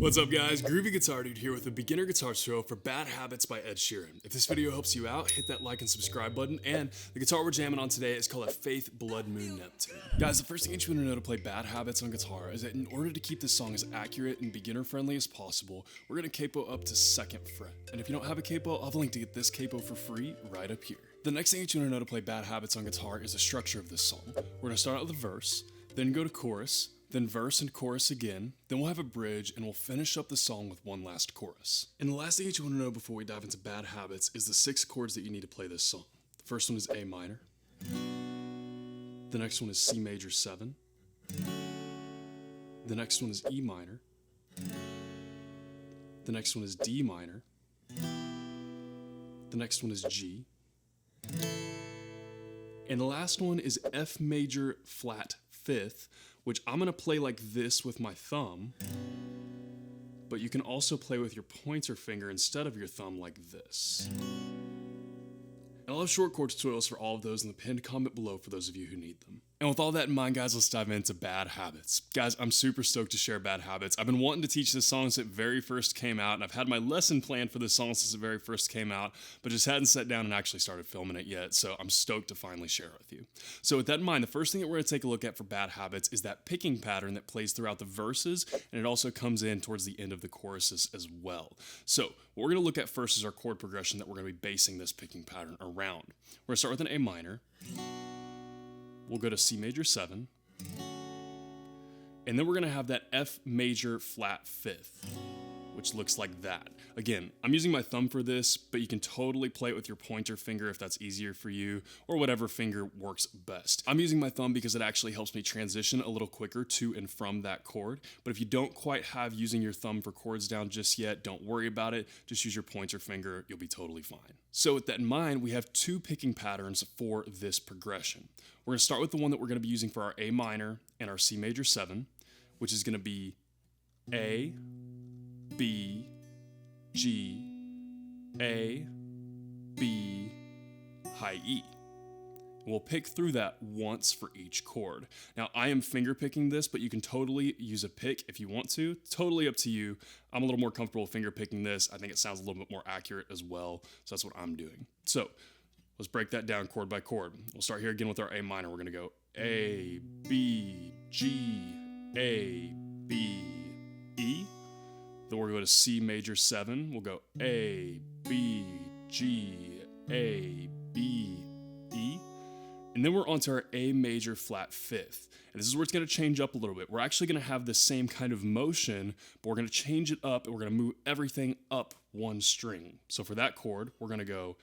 What's up guys, Groovy Guitar Dude here with a beginner guitar tutorial for Bad Habits by Ed Sheeran. If this video helps you out, hit that like and subscribe button, and the guitar we're jamming on today is called a Faith Blood Moon Neptune. Guys, the first thing that you want to know to play Bad Habits on guitar is that in order to keep this song as accurate and beginner friendly as possible, we're going to capo up to 2nd fret. And if you don't have a capo, I'll have a link to get this capo for free right up here. The next thing that you want to know to play Bad Habits on guitar is the structure of this song. We're going to start out with the verse, then go to chorus, then verse and chorus again, then we'll have a bridge, and we'll finish up the song with one last chorus. And the last thing that you want to know before we dive into Bad Habits is the 6 chords that you need to play this song. The first one is A minor. The next one is C major 7. The next one is E minor. The next one is D minor. The next one is G. And the last one is F major flat 5th, which I'm going to play like this with my thumb, but you can also play with your pointer finger instead of your thumb like this. And I'll have short chord tutorials for all of those in the pinned comment below for those of you who need them. And with all that in mind, guys, let's dive into Bad Habits. Guys, I'm super stoked to share Bad Habits. I've been wanting to teach this song since it very first came out, and I've had my lesson planned for this song since it very first came out, but just hadn't sat down and actually started filming it yet, so I'm stoked to finally share it with you. So with that in mind, the first thing that we're going to take a look at for Bad Habits is that picking pattern that plays throughout the verses, and it also comes in towards the end of the choruses as well. So what we're going to look at first is our chord progression that we're going to be basing this picking pattern around. We're going to start with an A minor. We'll go to C major 7, and then we're going to have that F major flat 5th, which looks like that. Again, I'm using my thumb for this, but you can totally play it with your pointer finger if that's easier for you, or whatever finger works best. I'm using my thumb because it actually helps me transition a little quicker to and from that chord, but if you don't quite have using your thumb for chords down just yet, don't worry about it. Just use your pointer finger, you'll be totally fine. So with that in mind, we have 2 picking patterns for this progression. We're going to start with the one that we're going to be using for our A minor and our C major 7, which is going to be A, B, G, A, B, high E. And we'll pick through that once for each chord. Now, I am finger picking this, but you can totally use a pick if you want to. Totally up to you. I'm a little more comfortable finger picking this. I think it sounds a little bit more accurate as well, so that's what I'm doing. So let's break that down chord by chord. We'll start here again with our A minor. We're going to go A, B, G, A, B, E. Then we're going to go to C major 7. We'll go A, B, G, A, B, E. And then we're onto our A major flat 5th. And this is where it's going to change up a little bit. We're actually going to have the same kind of motion, but we're going to change it up, and we're going to move everything up one string. So for that chord, we're going to go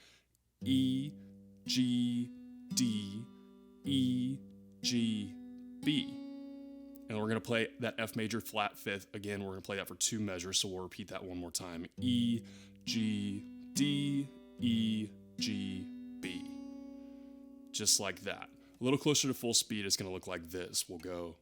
E, G, D, E, G, B. And we're going to play that F major flat 5th. Again, we're going to play that for 2 measures, so we'll repeat that one more time. E, G, D, E, G, B. Just like that. A little closer to full speed, it's going to look like this. We'll go.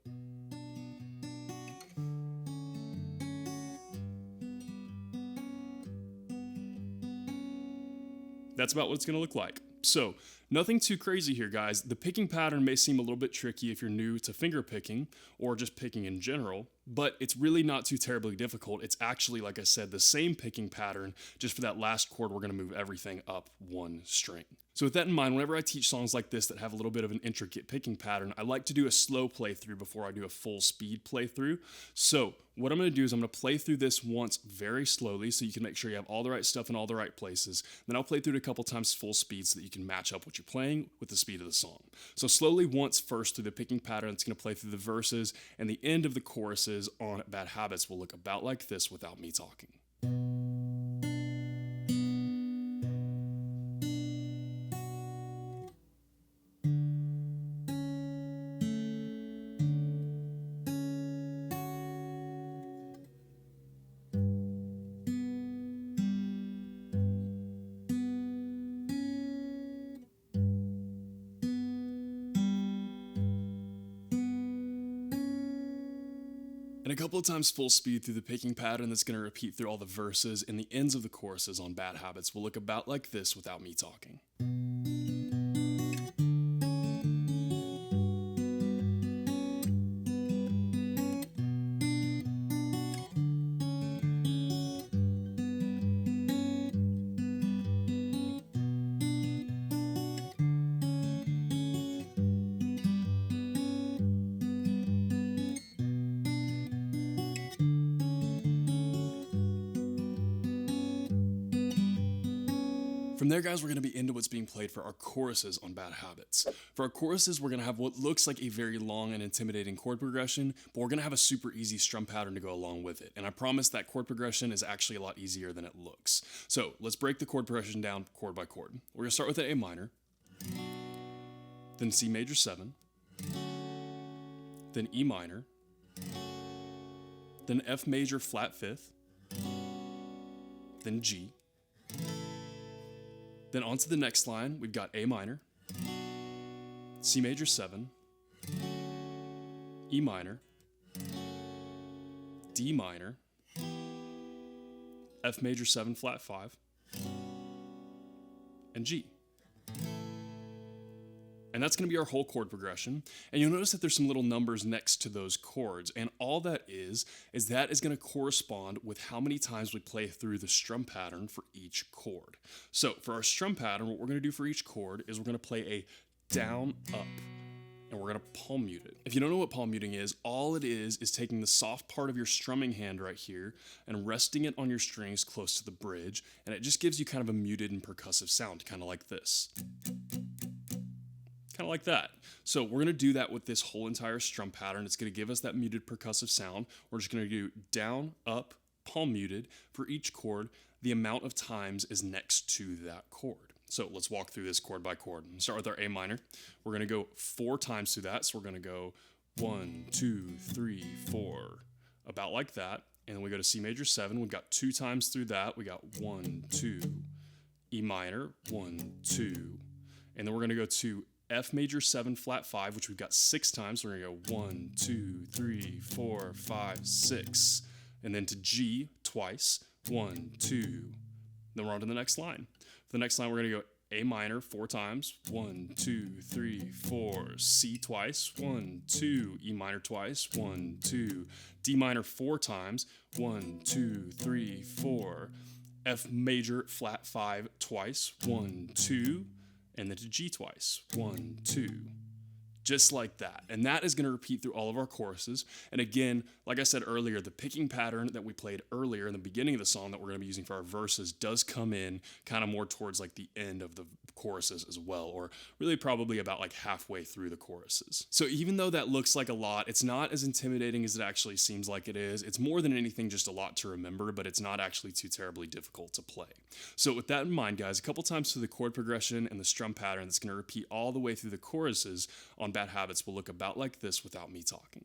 That's about what it's going to look like. So, nothing too crazy here, guys. The picking pattern may seem a little bit tricky if you're new to finger picking or just picking in general, but it's really not too terribly difficult. It's actually, like I said, the same picking pattern, just for that last chord, we're going to move everything up one string. So with that in mind, whenever I teach songs like this that have a little bit of an intricate picking pattern, I like to do a slow playthrough before I do a full speed playthrough. So what I'm going to do is I'm going to play through this once very slowly so you can make sure you have all the right stuff in all the right places. Then I'll play through it a couple times full speed so that you can match up what you're playing with the speed of the song. So slowly once first through the picking pattern, it's going to play through the verses, and the end of the choruses on Bad Habits will look about like this without me talking. And a couple of times full speed through the picking pattern that's going to repeat through all the verses, and the ends of the choruses on Bad Habits will look about like this without me talking. From there, guys, we're going to be into what's being played for our choruses on Bad Habits. For our choruses, we're going to have what looks like a very long and intimidating chord progression, but we're going to have a super easy strum pattern to go along with it. And I promise that chord progression is actually a lot easier than it looks. So let's break the chord progression down chord by chord. We're going to start with an A minor, then C major 7, then E minor, then F major flat 5th, then G. Then on to the next line, we've got A minor, C major 7, E minor, D minor, F major 7 flat 5, and G. And that's going to be our whole chord progression. And you'll notice that there's some little numbers next to those chords. And all that is that is going to correspond with how many times we play through the strum pattern for each chord. So for our strum pattern, what we're going to do for each chord is we're going to play a down, up, and we're going to palm mute it. If you don't know what palm muting is, all it is taking the soft part of your strumming hand right here and resting it on your strings close to the bridge. And it just gives you kind of a muted and percussive sound, kind of like this. Kind of like that. So we're going to do that with this whole entire strum pattern. It's going to give us that muted percussive sound. We're just going to do down, up, palm muted for each chord. The amount of times is next to that chord. So let's walk through this chord by chord. We'll start with our A minor. We're going to go 4 times through that. So we're going to go 1, 2, 3, 4, about like that. And then we go to C major 7. We've got 2 times through that. We got 1, 2, E minor, 1, 2. And then we're going to go to F major 7 flat 5, which we've got 6 times. So we're going to go 1, 2, 3, 4, 5, 6. And then to G twice. 1, 2. Then we're on to the next line. For the next line, we're going to go A minor 4 times. 1, 2, 3, 4. C twice. 1, 2. E minor twice. 1, 2. D minor 4 times. 1, 2, 3, 4. F major flat 5 twice. 1, 2. And then to G twice. 1, 2. Just like that. And that is going to repeat through all of our choruses. And again, like I said earlier, the picking pattern that we played earlier in the beginning of the song that we're going to be using for our verses does come in kind of more towards like the end of the choruses as well, or really probably about like halfway through the choruses. So even though that looks like a lot, it's not as intimidating as it actually seems like it is. It's more than anything just a lot to remember, but it's not actually too terribly difficult to play. So with that in mind, guys, a couple times through the chord progression and the strum pattern that's going to repeat all the way through the choruses on Bad Habits will look about like this without me talking.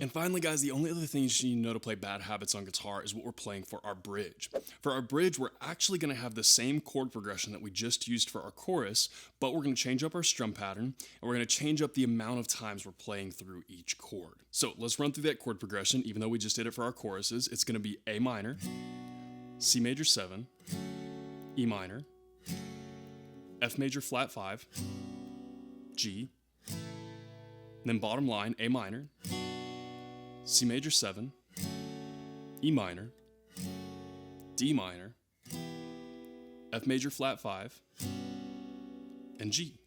And finally, guys, the only other thing you should need to know to play Bad Habits on guitar is what we're playing for our bridge. For our bridge, we're actually going to have the same chord progression that we just used for our chorus, but we're going to change up our strum pattern, and we're going to change up the amount of times we're playing through each chord. So let's run through that chord progression. Even though we just did it for our choruses, it's going to be A minor, C major 7, E minor, F major flat 5, G, then bottom line, A minor, C major 7, E minor, D minor, F major flat 5, and G.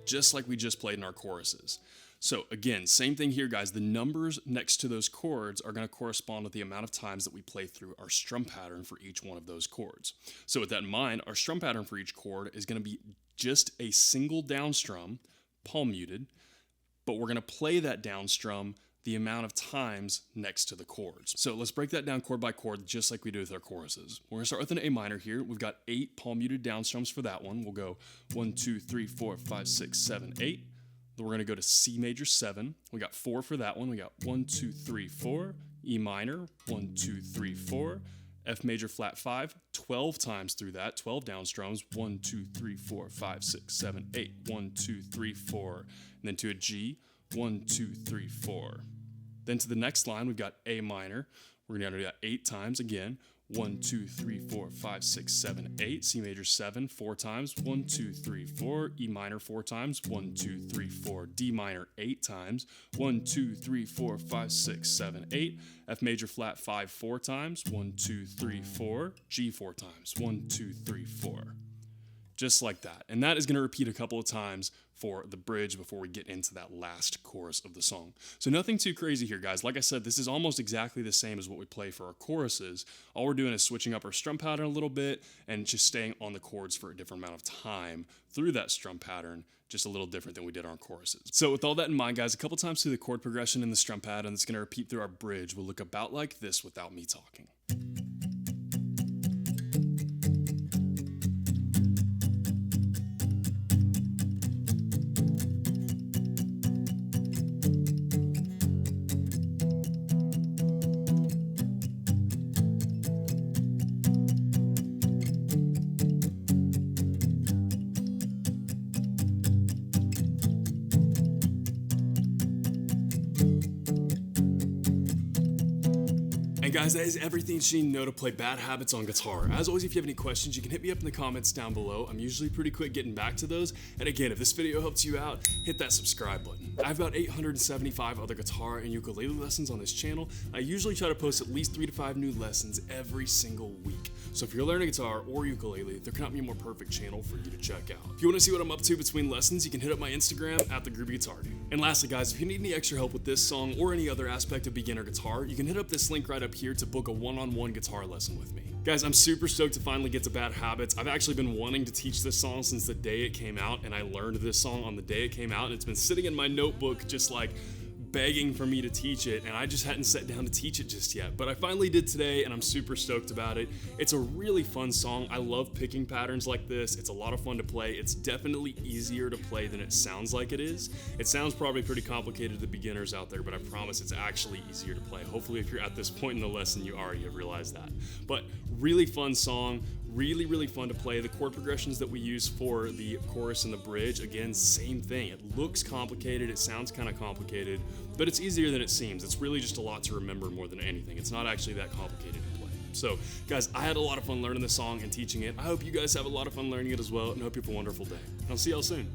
Just like we just played in our choruses. So again, same thing here, guys. The numbers next to those chords are going to correspond with the amount of times that we play through our strum pattern for each one of those chords. So with that in mind, our strum pattern for each chord is going to be just a single down strum, palm muted, but we're going to play that down strum the amount of times next to the chords. So let's break that down chord by chord just like we do with our choruses. We're gonna start with an A minor here. We've got 8 palm muted down strums for that one. We'll go 1, 2, 3, 4, 5, 6, 7, 8. Then we're gonna go to C major 7. We got 4 for that one. We got 1, 2, 3, 4. E minor, 1, 2, 3, 4. F major flat 5, 12 times through that, 12 down strums, 1, 2, 3, 4, 5, 6, 7, 8, 1, 2, 3, 4, and then to a G, 1, 2, 3, 4. Then to the next line, we've got A minor. We're going to do that 8 times again. 1, 2, 3, 4, 5, 6, 7, 8. C major 7 4 times. 1, 2, 3, 4. E minor 4 times. 1, 2, 3, 4. D minor 8 times. 1, 2, 3, 4, 5, 6, 7, 8. F major flat 5 4 times. 1, 2, 3, 4. G 4 times. 1, 2, 3, 4. Just like that. And that is going to repeat a couple of times for the bridge before we get into that last chorus of the song. So nothing too crazy here, guys. Like I said, this is almost exactly the same as what we play for our choruses. All we're doing is switching up our strum pattern a little bit and just staying on the chords for a different amount of time through that strum pattern, just a little different than we did on our choruses. So with all that in mind, guys, a couple times through the chord progression in the strum pattern that's going to repeat through our bridge will look about like this without me talking. And guys, that is everything you need to know to play Bad Habits on guitar. As always, if you have any questions, you can hit me up in the comments down below. I'm usually pretty quick getting back to those. And again, if this video helps you out, hit that subscribe button. I have about 875 other guitar and ukulele lessons on this channel. I usually try to post at least 3 to 5 new lessons every single week. So if you're learning guitar or ukulele, there cannot be a more perfect channel for you to check out. If you want to see what I'm up to between lessons, you can hit up my Instagram at @thegroovyguitardude. And lastly, guys, if you need any extra help with this song or any other aspect of beginner guitar, you can hit up this link right up here to book a one-on-one guitar lesson with me. Guys, I'm super stoked to finally get to Bad Habits. I've actually been wanting to teach this song since the day it came out, and I learned this song on the day it came out, and it's been sitting in my notebook just like begging for me to teach it, and I just hadn't sat down to teach it just yet. But I finally did today, and I'm super stoked about it. It's a really fun song. I love picking patterns like this. It's a lot of fun to play. It's definitely easier to play than it sounds like it is. It sounds probably pretty complicated to the beginners out there, but I promise it's actually easier to play. Hopefully, if you're at this point in the lesson, you already have realized that. But really fun song. Really, really fun to play. The chord progressions that we use for the chorus and the bridge, again, same thing. It looks complicated, it sounds kind of complicated, but it's easier than it seems. It's really just a lot to remember more than anything. It's not actually that complicated to play. So, guys, I had a lot of fun learning this song and teaching it. I hope you guys have a lot of fun learning it as well, and I hope you have a wonderful day. And I'll see y'all soon.